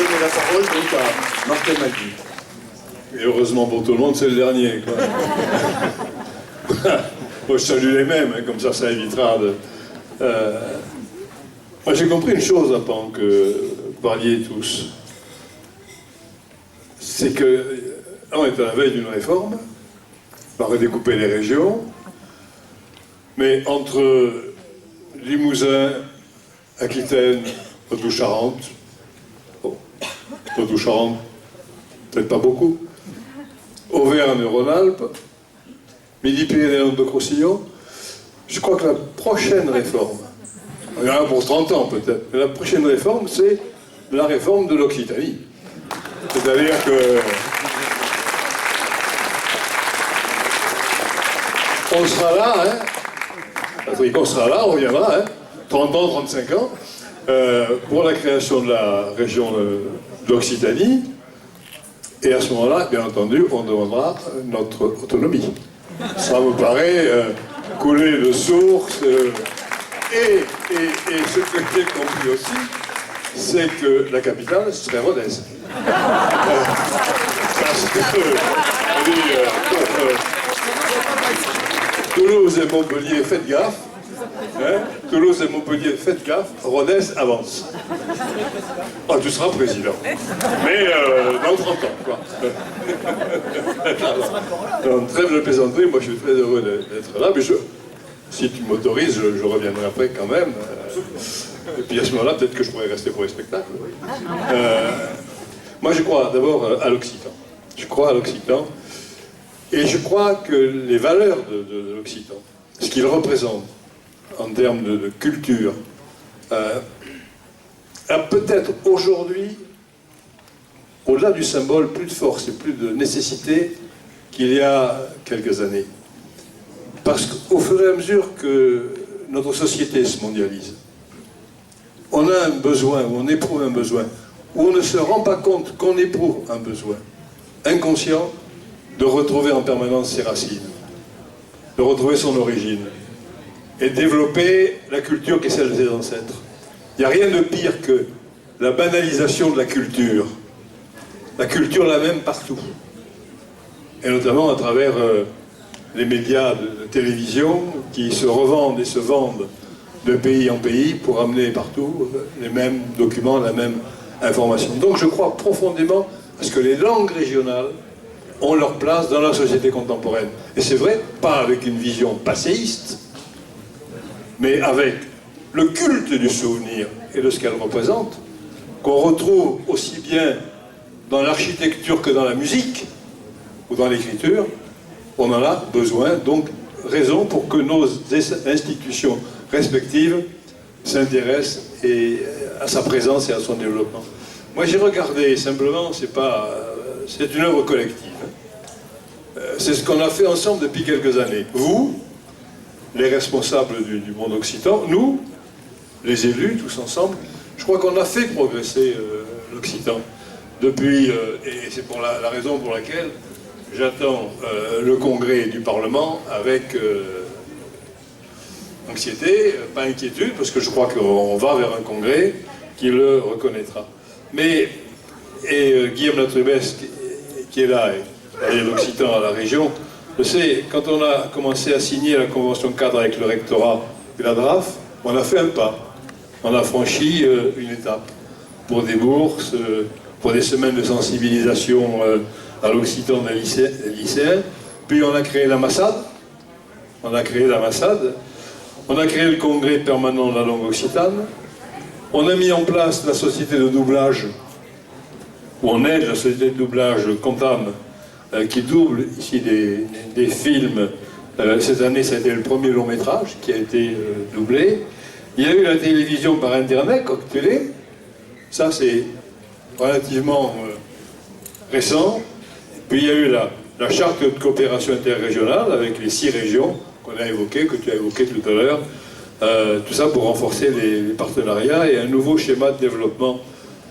donner la parole donc à Martin Magui. Et heureusement pour tout le monde, c'est le dernier, quoi. Moi, je salue les mêmes, hein, comme ça évitera de... Moi, j'ai compris une chose pendant que vous parliez tous. C'est que, on est à la veille d'une réforme, on va redécouper les régions, mais entre Limousin, Aquitaine, Poitou-Charentes, bon, Poitou-Charentes, peut-être pas beaucoup, Auvergne-Rhône-Alpes, Midi-Pyrénées-Languedoc-Roussillon, je crois que la prochaine réforme, il y en a pour 30 ans peut-être, mais la prochaine réforme, c'est la réforme de l'Occitanie. C'est-à-dire que... on sera là, hein, Patrick, on sera là, on reviendra, hein, 30 ans, 35 ans, pour la création de la région d'Occitanie. Et à ce moment-là, bien entendu, on demandera notre autonomie. Ça me paraît couler de source. Et ce que j'ai compris aussi, c'est que la capitale serait Rodez. Parce que, Toulouse et Montpellier, faites gaffe. Hein, Toulouse et Montpellier, faites gaffe, Rodez avance. Oh, tu seras président. Mais dans 30 ans, quoi. Non, trêve de plaisanterie, moi je suis très heureux d'être là, mais si tu m'autorises, je reviendrai après quand même. Et puis à ce moment-là, peut-être que je pourrais rester pour les spectacles. Moi je crois d'abord à l'Occitan. Je crois à l'Occitan. Et je crois que les valeurs de l'Occitan, ce qu'il représente, en termes de culture, a peut-être aujourd'hui, au-delà du symbole, plus de force et plus de nécessité qu'il y a quelques années. Parce qu'au fur et à mesure que notre société se mondialise, on a un besoin, ou on éprouve un besoin, ou on ne se rend pas compte qu'on éprouve un besoin inconscient de retrouver en permanence ses racines, de retrouver son origine, et développer la culture qui est celle de ses ancêtres. Il n'y a rien de pire que la banalisation de la culture la même partout, et notamment à travers les médias de télévision qui se revendent et se vendent de pays en pays pour amener partout les mêmes documents, la même information. Donc je crois profondément à ce que les langues régionales ont leur place dans la société contemporaine. Et c'est vrai, pas avec une vision passéiste, mais avec le culte du souvenir et de ce qu'elle représente, qu'on retrouve aussi bien dans l'architecture que dans la musique ou dans l'écriture. On en a besoin, donc raison pour que nos institutions respectives s'intéressent à sa présence et à son développement. Moi j'ai regardé, simplement, c'est une œuvre collective. C'est ce qu'on a fait ensemble depuis quelques années. Vous, les responsables du monde occitan, nous, les élus, tous ensemble, je crois qu'on a fait progresser l'Occitan depuis, et c'est pour la raison pour laquelle j'attends le congrès du Parlement avec anxiété, pas inquiétude, parce que je crois qu'on va vers un congrès qui le reconnaîtra. Mais, Guillaume Latrubès, qui est là, et l'Occitan à la région, je sais, quand on a commencé à signer la convention cadre avec le rectorat et la DRAF, on a fait un pas. On a franchi une étape pour des bourses, pour des semaines de sensibilisation à l'Occitan des lycéens. Puis on a créé la MASSAD. On a créé le congrès permanent de la langue occitane. On a mis en place la société de doublage, où on aide la société de doublage Contam, qui double ici des films. Cette année, ça a été le premier long métrage qui a été doublé. Il y a eu la télévision par Internet, Coq Télé. Ça, c'est relativement récent. Puis il y a eu la charte de coopération interrégionale avec les 6 régions qu'on a évoquées, que tu as évoquées tout à l'heure. Tout ça pour renforcer les partenariats et un nouveau schéma de développement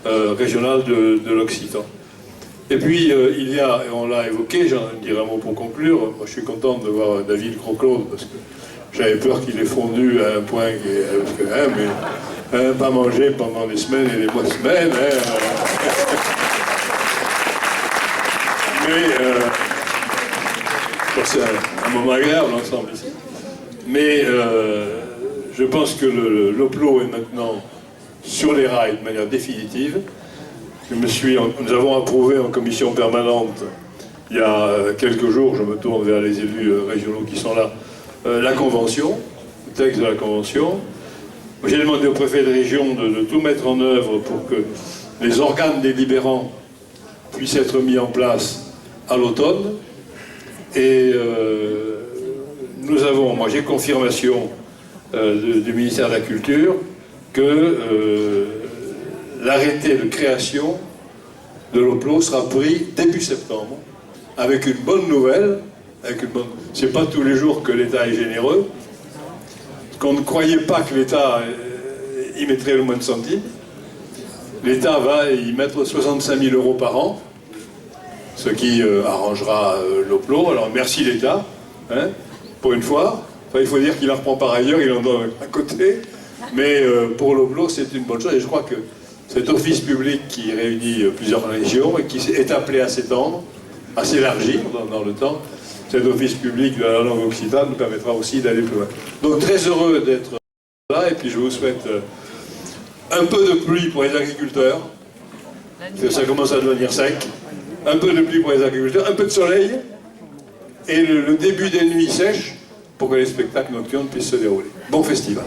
régional de l'Occitan. Et puis il y a, et on l'a évoqué, j'en dirai un mot pour conclure, moi je suis content de voir David Croclaude parce que j'avais peur qu'il ait fondu à un point qui est, mais pas mangé pendant des semaines et des mois de semaines. Mais c'est un moment agréable ensemble ici. Mais je pense que l'Oplo est maintenant sur les rails de manière définitive. Nous avons approuvé en commission permanente, il y a quelques jours, je me tourne vers les élus régionaux qui sont là, la convention, le texte de la convention. J'ai demandé au préfet de région de tout mettre en œuvre pour que les organes délibérants puissent être mis en place à l'automne. Et moi j'ai confirmation du ministère de la Culture que l'arrêté de création de l'Oplo sera pris début septembre, avec une bonne nouvelle. C'est pas tous les jours que l'État est généreux. Qu'on ne croyait pas que l'État y mettrait le moins de centimes. L'État va y mettre 65 000 € par an, ce qui arrangera l'Oplo. Alors merci l'État, hein, pour une fois. Enfin, il faut dire qu'il en reprend par ailleurs, il en donne à côté. Mais pour l'Oplo, c'est une bonne chose. Et je crois que cet office public qui réunit plusieurs régions et qui est appelé à s'étendre, à s'élargir dans le temps, cet office public de la langue occitane nous permettra aussi d'aller plus loin. Donc très heureux d'être là, et puis je vous souhaite un peu de pluie pour les agriculteurs, parce que ça commence à devenir sec, un peu de pluie pour les agriculteurs, un peu de soleil, et le début des nuits sèches pour que les spectacles nocturnes puissent se dérouler. Bon festival.